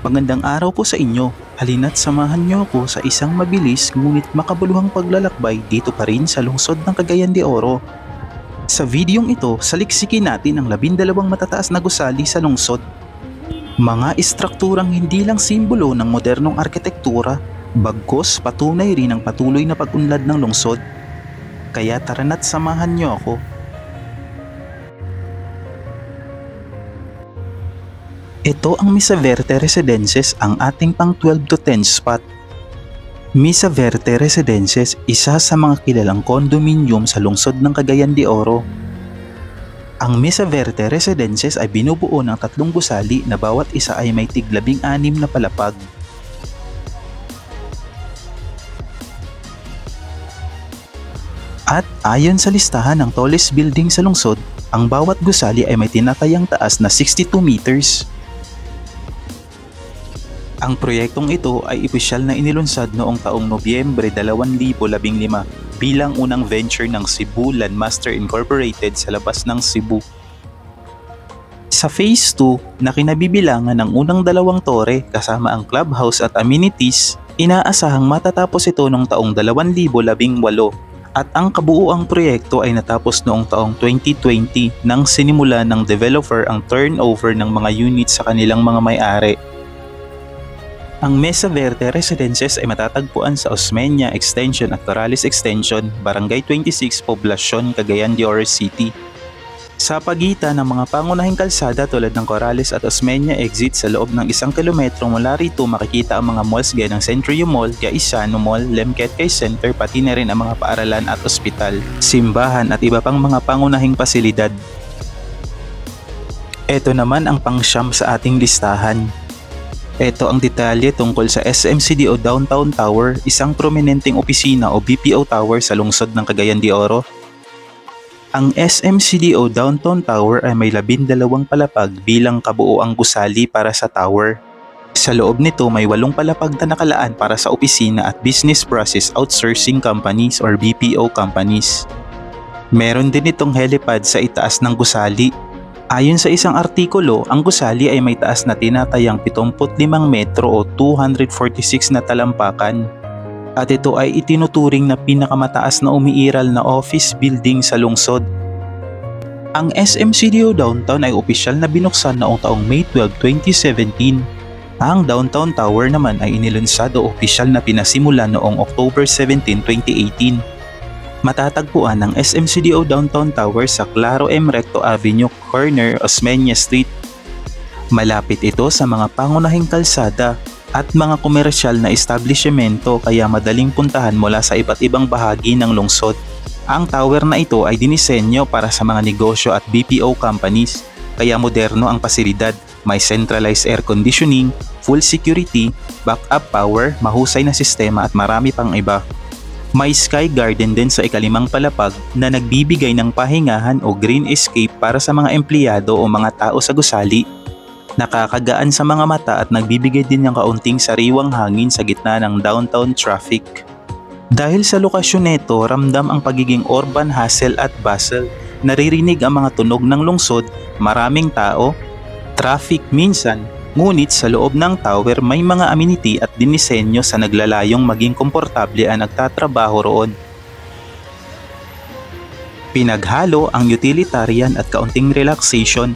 Magandang araw po sa inyo. Halina't samahan niyo ako sa isang mabilis ngunit makabuluhang paglalakbay dito pa rin sa lungsod ng Cagayan de Oro. Sa videong ito, saliksikin natin ang 12 matataas na gusali sa lungsod. Mga istrukturang hindi lang simbolo ng modernong arkitektura, bagkus patunay rin ang patuloy na pag-unlad ng lungsod. Kaya tara na't samahan niyo ako. Ito ang Misa Verde Residences, ang ating pang 12 to 10 spot. Misa Verde Residences, isa sa mga kilalang condominium sa lungsod ng Cagayan de Oro. Ang Misa Verde Residences ay binubuo ng 3 gusali na bawat isa ay may tig-16 na palapag. At ayon sa listahan ng tallest building sa lungsod, ang bawat gusali ay may tinatayang taas na 62 meters. Ang proyektong ito ay opisyal na inilunsad noong taong Nobyembre 2015 bilang unang venture ng Cebu Landmaster Incorporated sa labas ng Cebu. Sa Phase 2 na kinabibilangan ng unang 2 tore kasama ang clubhouse at amenities, inaasahang matatapos ito noong taong 2018 at ang kabuuang proyekto ay natapos noong taong 2020 nang sinimula ng developer ang turnover ng mga units sa kanilang mga may-ari. Ang Mesa Verde Residences ay matatagpuan sa Osmeña Extension at Corrales Extension, Barangay 26, Poblacion, Cagayan de Oro City. Sa pagitan ng mga pangunahing kalsada tulad ng Corrales at Osmeña exit sa loob ng 1 kilometro mula rito makikita ang mga malls gaya ng Centrio Mall, Gaisano Mall, Lemquetcay Center pati na rin ang mga paaralan at ospital, simbahan at iba pang mga pangunahing pasilidad. Ito naman ang pang-siyam sa ating listahan. Ito ang detalye tungkol sa SMCDO Downtown Tower, isang prominenteng opisina o BPO tower sa lungsod ng Cagayan de Oro. Ang SMCDO Downtown Tower ay may 12 palapag bilang kabuoang gusali para sa tower. Sa loob nito may 8 palapag na nakalaan para sa opisina at business process outsourcing companies or BPO companies. Meron din itong helipad sa itaas ng gusali. Ayon sa isang artikulo, ang gusali ay may taas na tinatayang 75 metro o 246 na talampakan. At ito ay itinuturing na pinakamataas na umiiral na office building sa lungsod. Ang SMCDO Downtown ay opisyal na binuksan noong taong May 12, 2017. Ang Downtown Tower naman ay inilunsad o opisyal na pinasimula noong October 17, 2018. Matatagpuan ang SMCDO Downtown Tower sa Claro M. Recto Avenue, corner Osmeña Street. Malapit ito sa mga pangunahing kalsada at mga komersyal na establishmento kaya madaling puntahan mula sa iba't ibang bahagi ng lungsod. Ang tower na ito ay dinisenyo para sa mga negosyo at BPO companies, kaya moderno ang pasilidad, may centralized air conditioning, full security, backup power, mahusay na sistema at marami pang iba. May sky garden din sa ika-5 palapag na nagbibigay ng pahingahan o green escape para sa mga empleyado o mga tao sa gusali. Nakakagaan sa mga mata at nagbibigay din ng kaunting sariwang hangin sa gitna ng downtown traffic. Dahil sa lokasyon nito, ramdam ang pagiging urban hustle at bustle. Naririnig ang mga tunog ng lungsod, maraming tao, traffic minsan, ngunit sa loob ng tower may mga amenity at dinisenyo sa naglalayong maging komportable ang nagtatrabaho roon. Pinaghalo ang utilitarian at kaunting relaxation,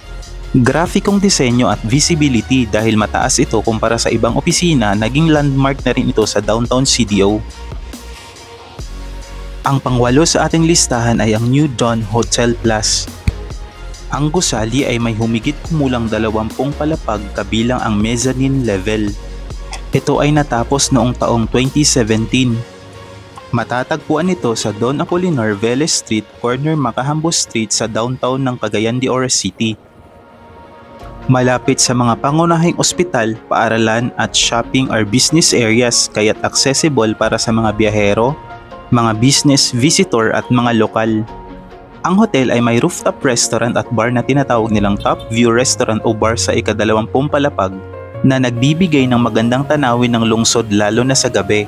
grafikong disenyo at visibility dahil mataas ito kumpara sa ibang opisina, naging landmark na rin ito sa downtown CDO. Ang pang-8 sa ating listahan ay ang New Dawn Hotel Plus. Ang gusali ay may humigit kumulang 20 palapag kabilang ang mezzanine level. Ito ay natapos noong taong 2017. Matatagpuan ito sa Don Apolinar Velez Street, corner Macahambo Street sa downtown ng Cagayan de Oro City. Malapit sa mga pangunahing ospital, paaralan at shopping or business areas kaya't accessible para sa mga biyahero, mga business visitor at mga lokal. Ang hotel ay may rooftop restaurant at bar na tinatawag nilang Top View Restaurant o bar sa ika-20 palapag na nagbibigay ng magandang tanawin ng lungsod lalo na sa gabi.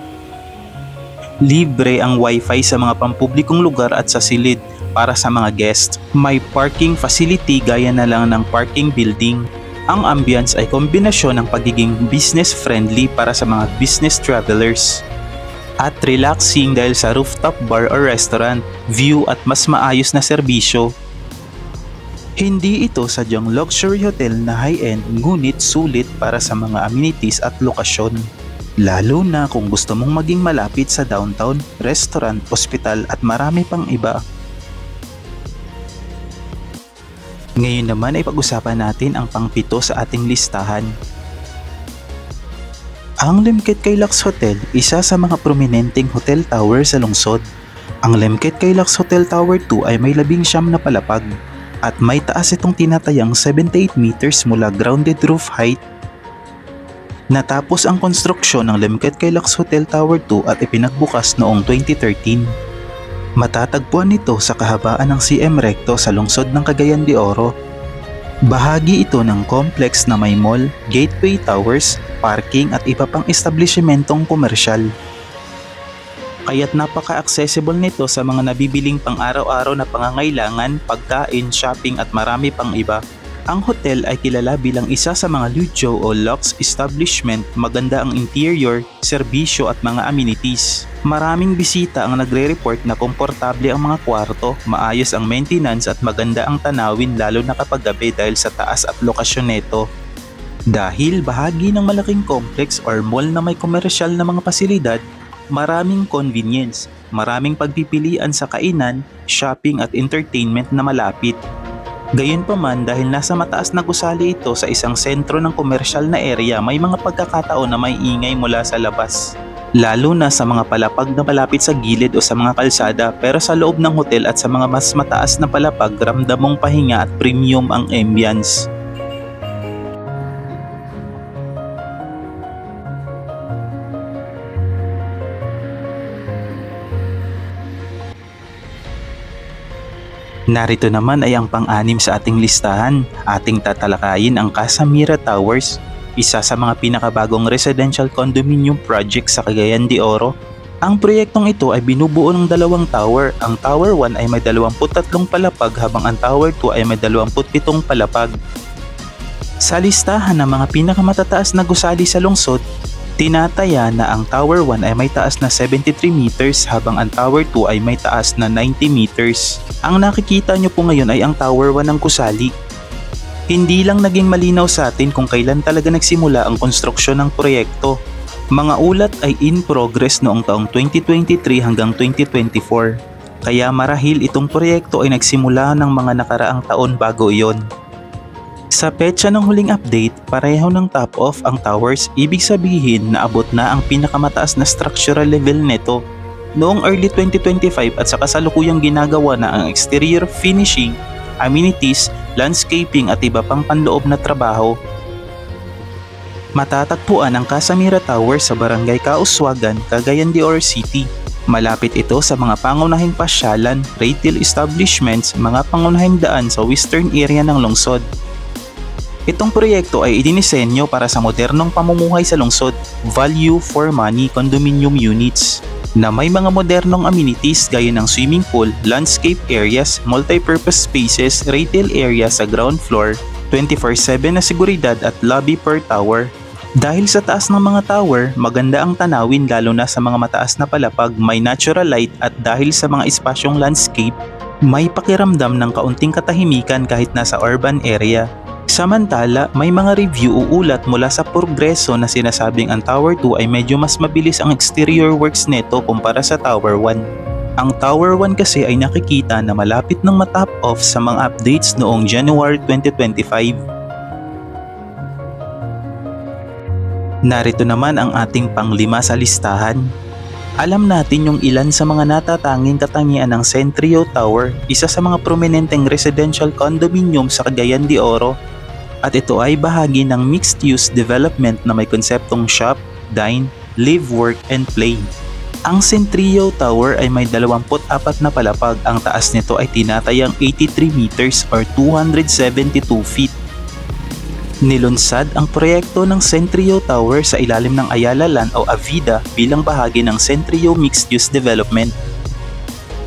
Libre ang wifi sa mga pampublikong lugar at sa silid para sa mga guest. May parking facility gaya na lang ng parking building. Ang ambience ay kombinasyon ng pagiging business-friendly para sa mga business travelers at relaxing dahil sa rooftop bar or restaurant, view at mas maayos na serbisyo. Hindi ito sadyang luxury hotel na high-end ngunit sulit para sa mga amenities at lokasyon. Lalo na kung gusto mong maging malapit sa downtown, restaurant, ospital at marami pang iba. Ngayon naman ay pag-usapan natin ang pang-7 sa ating listahan. Ang Limkit Kaylaks Hotel, isa sa mga prominenteng hotel tower sa lungsod. Ang Limkit Kaylaks Hotel Tower 2 ay may 19 na palapag at may taas itong tinatayang 78 meters mula grounded roof height. Natapos ang konstruksyon ng Limkit Kaylaks Hotel Tower 2 at ipinagbukas noong 2013. Matatagpuan nito sa kahabaan ng CM Recto sa lungsod ng Cagayan de Oro. Bahagi ito ng complex na may mall, gateway towers, parking at iba pang establishmentong komersyal. Kaya't napaka-accessible nito sa mga nabibiling pang-araw-araw na pangangailangan, pagkain, shopping at marami pang iba. Ang hotel ay kilala bilang isa sa mga Lujo o Lux establishment, maganda ang interior, serbisyo at mga amenities. Maraming bisita ang nagre-report na komportable ang mga kwarto, maayos ang maintenance at maganda ang tanawin lalo na kapag gabi dahil sa taas at lokasyon nito. Dahil bahagi ng malaking complex or mall na may komersyal na mga pasilidad, maraming convenience, maraming pagpipilian sa kainan, shopping at entertainment na malapit. Gayunpaman dahil nasa mataas na gusali ito sa isang sentro ng komersyal na area, may mga pagkakataon na may ingay mula sa labas. Lalo na sa mga palapag na malapit sa gilid o sa mga kalsada, pero sa loob ng hotel at sa mga mas mataas na palapag ramdam mong pahinga at premium ang ambience. Narito naman ay ang pang-6 sa ating listahan. Ating tatalakayin ang Casa Mira Towers, isa sa mga pinakabagong residential condominium project sa Cagayan de Oro. Ang proyektong ito ay binubuo ng 2 tower. Ang Tower 1 ay may 23 palapag habang ang Tower 2 ay may 27 palapag. Sa listahan ng mga pinakamatataas na gusali sa lungsod, tinataya na ang Tower 1 ay may taas na 73 meters habang ang Tower 2 ay may taas na 90 meters. Ang nakikita nyo po ngayon ay ang Tower 1 ng gusali. Hindi lang naging malinaw sa atin kung kailan talaga nagsimula ang konstruksyon ng proyekto. Mga ulat ay in progress noong taong 2023 hanggang 2024. Kaya marahil itong proyekto ay nagsimula ng mga nakaraang taon bago iyon. Sa petsa ng huling update, pareho ng top off ang towers, ibig sabihin na abot na ang pinakamataas na structural level nito. Noong early 2025 at sa kasalukuyang ginagawa na ang exterior finishing, amenities, landscaping at iba pang panloob na trabaho. Matatagpuan ang Casa Mira Tower sa Barangay Kauswagan, Cagayan de Oro City. Malapit ito sa mga pangunahing pasyalan, retail establishments, mga pangunahing daan sa western area ng lungsod. Itong proyekto ay idinisenyo para sa modernong pamumuhay sa lungsod, value for money condominium units, na may mga modernong amenities gaya ng swimming pool, landscape areas, multi-purpose spaces, retail area sa ground floor, 24/7 na seguridad at lobby per tower. Dahil sa taas ng mga tower, maganda ang tanawin lalo na sa mga mataas na palapag, may natural light at dahil sa mga espasyong landscape, may pakiramdam ng kaunting katahimikan kahit nasa urban area. Samantala, may mga review o ulat mula sa progreso na sinasabing ang Tower 2 ay medyo mas mabilis ang exterior works nito kumpara sa Tower 1. Ang Tower 1 kasi ay nakikita na malapit ng matap off sa mga updates noong January 2025. Narito naman ang ating pang-5 sa listahan. Alam natin yung ilan sa mga natatanging katangian ng Centrio Tower, isa sa mga prominenteng residential condominium sa Cagayan de Oro. At ito ay bahagi ng mixed-use development na may konseptong shop, dine, live, work, and play. Ang Centrio Tower ay may 24 na palapag. Ang taas nito ay tinatayang 83 meters or 272 feet. Nilunsad ang proyekto ng Centrio Tower sa ilalim ng Ayala Land o Avida bilang bahagi ng Centrio Mixed-Use Development.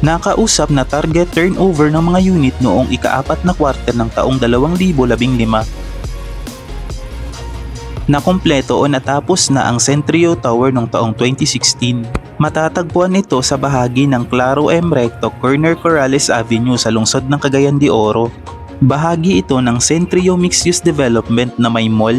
Nakausap na target turnover ng mga unit noong ika-4 na quarter ng taong 2015. Nakumpleto o natapos na ang Centrio Tower noong taong 2016. Matatagpuan ito sa bahagi ng Claro M. Recto, Corner Corrales Avenue sa lungsod ng Cagayan de Oro. Bahagi ito ng Centrio Mixed-Use Development na may mall,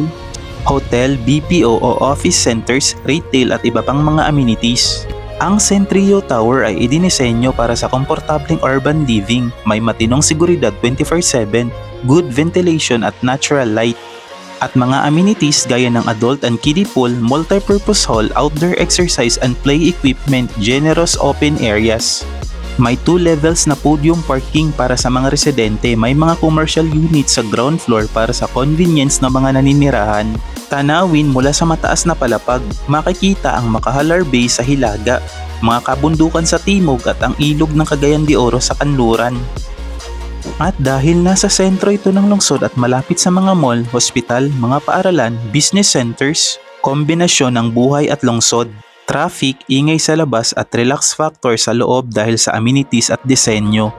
hotel, BPO o office centers, retail at iba pang mga amenities. Ang Centrio Tower ay idinisenyo para sa komportableng urban living, may matinong seguridad 24/7, good ventilation at natural light, at mga amenities gaya ng adult and kiddie pool, multi-purpose hall, outdoor exercise and play equipment, generous open areas. May 2 levels na podium parking para sa mga residente, may mga commercial units sa ground floor para sa convenience ng mga naninirahan. Tanawin mula sa mataas na palapag, makikita ang Makahalar Bay sa Hilaga, mga kabundukan sa timog at ang ilog ng Cagayan de Oro sa kanluran. At dahil nasa sentro ito ng lungsod at malapit sa mga mall, hospital, mga paaralan, business centers, kombinasyon ng buhay at lungsod, traffic, ingay sa labas at relax factor sa loob dahil sa amenities at disenyo.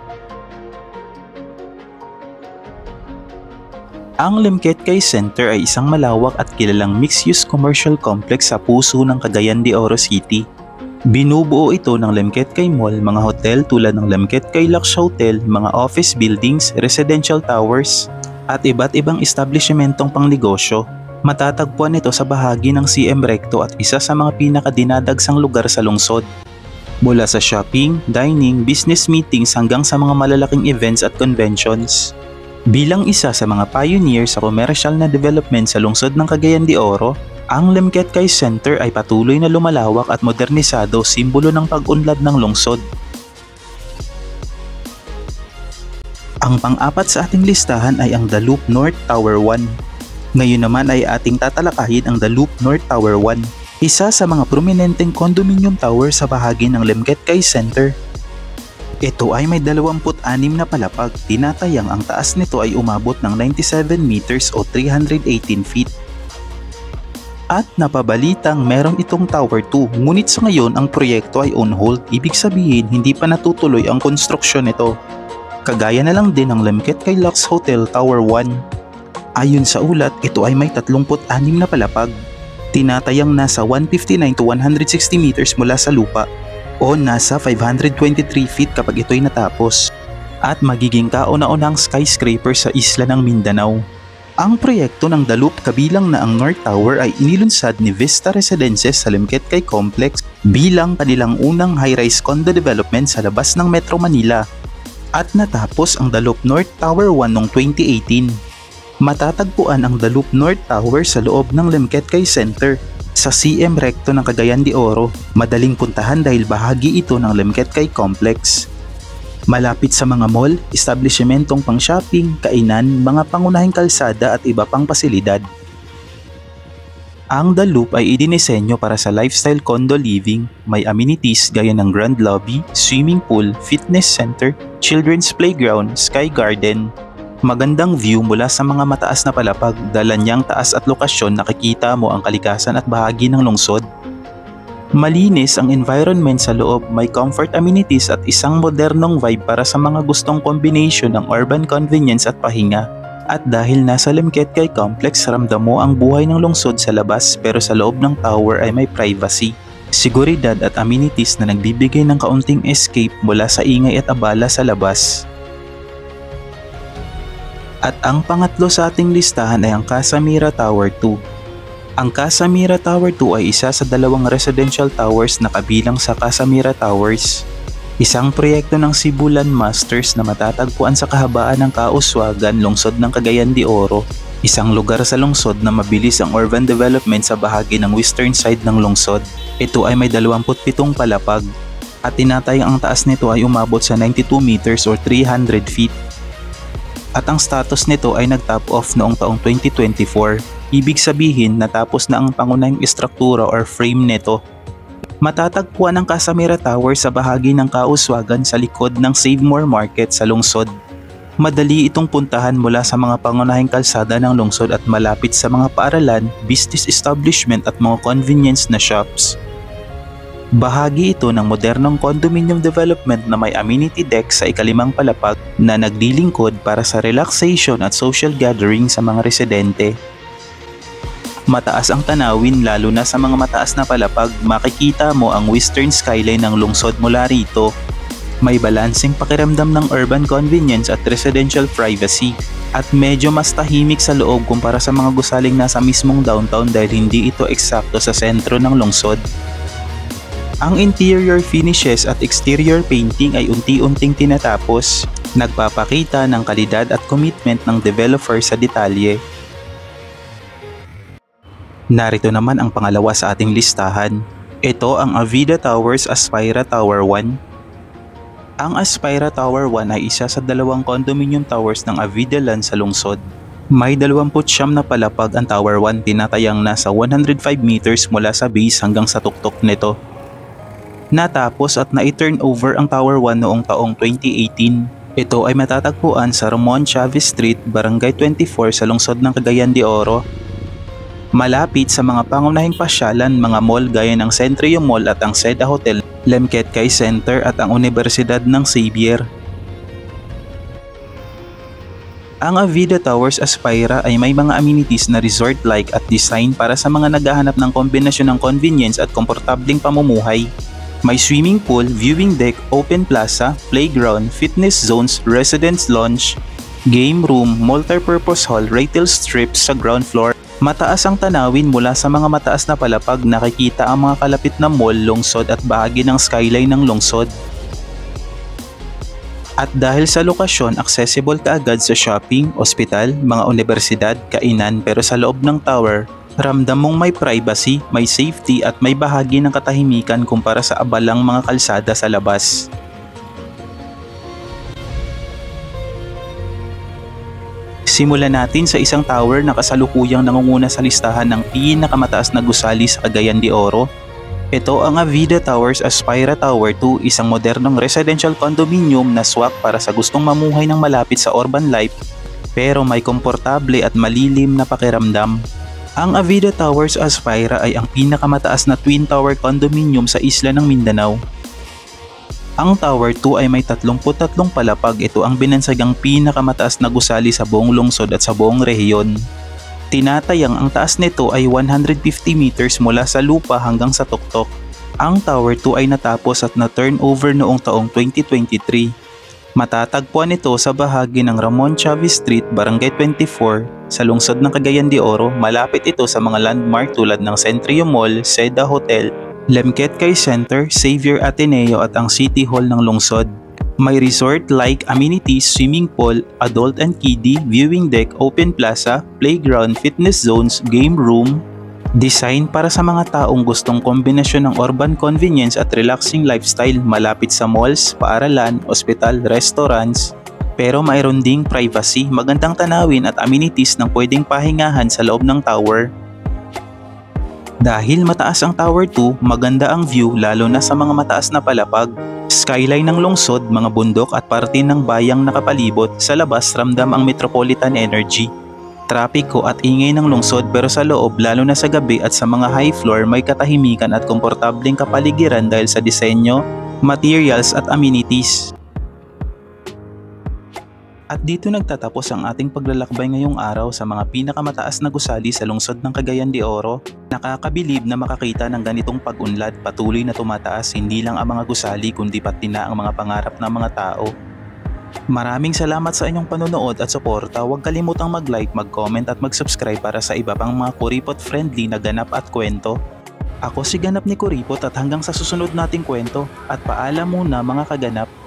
Ang Lemquetcay Center ay isang malawak at kilalang mixed-use commercial complex sa puso ng Cagayan de Oro City. Binubuo ito ng Lemquetcay Mall, mga hotel tulad ng Lemquetcay Lux Hotel, mga office buildings, residential towers, at iba't ibang establishmentong pangnegosyo. Matatagpuan ito sa bahagi ng CM Recto at isa sa mga pinakadinadagsang lugar sa lungsod. Mula sa shopping, dining, business meetings hanggang sa mga malalaking events at conventions. Bilang isa sa mga pioneer sa commercial na development sa lungsod ng Cagayan de Oro, ang Lemquetcay Center ay patuloy na lumalawak at modernisado, simbolo ng pag-unlad ng lungsod. Ang pang-apat sa ating listahan ay ang The Loop North Tower 1. Ngayon naman ay ating tatalakayin ang The Loop North Tower 1, isa sa mga prominenteng condominium tower sa bahagi ng Lemquetcay Center. Ito ay may 26 na palapag, tinatayang ang taas nito ay umabot ng 97 meters o 318 feet. At napabalitang meron itong Tower 2, ngunit sa ngayon ang proyekto ay on hold, ibig sabihin hindi pa natutuloy ang konstruksyon nito. Kagaya na lang din ng Lemquetcay Lux Hotel Tower 1. Ayon sa ulat, ito ay may 36 na palapag. Tinatayang nasa 159 to 160 meters mula sa lupa o nasa 523 feet kapag ito'y natapos. At magiging kauna-unahang skyscraper sa isla ng Mindanao. Ang proyekto ng The Loop kabilang na ang North Tower ay inilunsad ni Vista Residences sa Lemquetcay Complex bilang kanilang unang high-rise condo development sa labas ng Metro Manila. At natapos ang The Loop North Tower 1 noong 2018. Matatagpuan ang The Loop North Tower sa loob ng Lemquetcay Center sa CM Recto ng Cagayan de Oro. Madaling puntahan dahil bahagi ito ng Lemquetcay Complex. Malapit sa mga mall, establishmentong pang-shopping, kainan, mga pangunahing kalsada at iba pang pasilidad. Ang The Loop ay idinisenyo para sa lifestyle condo living, may amenities gaya ng grand lobby, swimming pool, fitness center, children's playground, sky garden. Magandang view mula sa mga mataas na palapag, dala niyang taas at lokasyon nakikita mo ang kalikasan at bahagi ng lungsod. Malinis ang environment sa loob, may comfort amenities at isang modernong vibe para sa mga gustong combination ng urban convenience at pahinga. At dahil nasa Lemquetcay Complex, ramdam mo ang buhay ng lungsod sa labas pero sa loob ng tower ay may privacy, seguridad at amenities na nagbibigay ng kaunting escape mula sa ingay at abala sa labas. At ang pangatlo sa ating listahan ay ang Casamira Tower 2. Ang Casamira Tower 2 ay isa sa 2 residential towers na kabilang sa Casamira Towers. Isang proyekto ng Cebulan Masters na matatagpuan sa kahabaan ng Kauswagan, lungsod ng Cagayan de Oro. Isang lugar sa lungsod na mabilis ang urban development sa bahagi ng western side ng lungsod. Ito ay may 27 palapag at tinatayang ang taas nito ay umabot sa 92 meters or 300 feet. At ang status nito ay nag-top off noong taong 2024. Ibig sabihin natapos na ang pangunahing istruktura or frame nito. Matatagpuan ang Casamira Tower sa bahagi ng Kauswagan sa likod ng Save More Market sa lungsod. Madali itong puntahan mula sa mga pangunahing kalsada ng lungsod at malapit sa mga paaralan, business establishment at mga convenience na shops. Bahagi ito ng modernong condominium development na may amenity deck sa ikalimang palapag na naglilingkod para sa relaxation at social gathering sa mga residente. Mataas ang tanawin lalo na sa mga mataas na palapag, makikita mo ang western skyline ng lungsod mula rito. May balanseng pakiramdam ng urban convenience at residential privacy. At medyo mas tahimik sa loob kumpara sa mga gusaling nasa mismong downtown dahil hindi ito eksakto sa sentro ng lungsod. Ang interior finishes at exterior painting ay unti-unting tinatapos, nagpapakita ng kalidad at commitment ng developer sa detalye. Narito naman ang pangalawa sa ating listahan. Ito ang Avida Towers Aspira Tower 1. Ang Aspira Tower 1 ay isa sa dalawang condominium towers ng Avida Land sa lungsod. May 29 na palapag ang Tower 1, tinatayang nasa 105 meters mula sa base hanggang sa tuktok nito. Natapos at na-turn over ang Tower 1 noong taong 2018. Ito ay matatagpuan sa Ramon Chavez Street, Barangay 24 sa lungsod ng Cagayan de Oro. Malapit sa mga pangunahing pasyalan, mga mall gaya ng Centrio Mall at ang Seda Hotel, Lemquet Kai Center at ang Universidad ng Xavier. Ang Avida Towers Aspira ay may mga amenities na resort-like at design para sa mga naghahanap ng kombinasyon ng convenience at komportableng pamumuhay. May swimming pool, viewing deck, open plaza, playground, fitness zones, residence lounge, game room, multi-purpose hall, retail strips sa ground floor. Mataas ang tanawin mula sa mga mataas na palapag, nakikita ang mga kalapit na mall, lungsod at bahagi ng skyline ng lungsod. At dahil sa lokasyon, accessible kaagad sa shopping, ospital, mga universidad, kainan, pero sa loob ng tower, ramdam mong may privacy, may safety at may bahagi ng katahimikan kumpara sa abalang mga kalsada sa labas. Simulan natin sa isang tower na kasalukuyang nangunguna sa listahan ng pinakamataas na gusali sa Cagayan de Oro. Ito ang Avida Towers Aspira Tower 2, isang modernong residential condominium na swak para sa gustong mamuhay ng malapit sa urban life pero may komportable at malilim na pakiramdam. Ang Avida Towers Aspira ay ang pinakamataas na twin tower condominium sa isla ng Mindanao. Ang Tower 2 ay may 33 palapag. Ito ang binansagang pinakamataas na gusali sa buong lungsod at sa buong rehiyon. Tinatayang ang taas nito ay 150 meters mula sa lupa hanggang sa tuktok. Ang Tower 2 ay natapos at na-turn over noong taong 2023. Matatagpuan ito sa bahagi ng Ramon Chavez Street, Barangay 24 sa lungsod ng Cagayan de Oro. Malapit ito sa mga landmark tulad ng Centrio Mall, Seda Hotel, Lemquet Kai Center, Xavier Ateneo at ang City Hall ng lungsod. May resort-like amenities, swimming pool, adult and kiddie, viewing deck, open plaza, playground, fitness zones, game room. Design para sa mga taong gustong kombinasyon ng urban convenience at relaxing lifestyle, malapit sa malls, paaralan, ospital, restaurants. Pero mayroon ding privacy, magandang tanawin at amenities ng pwedeng pahingahan sa loob ng tower. Dahil mataas ang Tower 2, maganda ang view lalo na sa mga mataas na palapag. Skyline ng lungsod, mga bundok at parte ng bayang nakapalibot. Sa labas, ramdam ang metropolitan energy. Trapiko at ingay ng lungsod, pero sa loob, lalo na sa gabi at sa mga high floor, may katahimikan at komportableng kapaligiran dahil sa disenyo, materials at amenities. At dito nagtatapos ang ating paglalakbay ngayong araw sa mga pinakamataas na gusali sa lungsod ng Cagayan de Oro. Nakakabilib na makakita ng ganitong pag-unlad, patuloy na tumataas hindi lang ang mga gusali kundi pati na ang mga pangarap ng mga tao. Maraming salamat sa inyong panonood at suporta. Huwag kalimutang mag-like, mag-comment at mag-subscribe para sa iba pang mga kuripot-friendly na ganap at kwento. Ako si Ganap ni Kuripot at hanggang sa susunod nating kwento at paalam muna mga kaganap.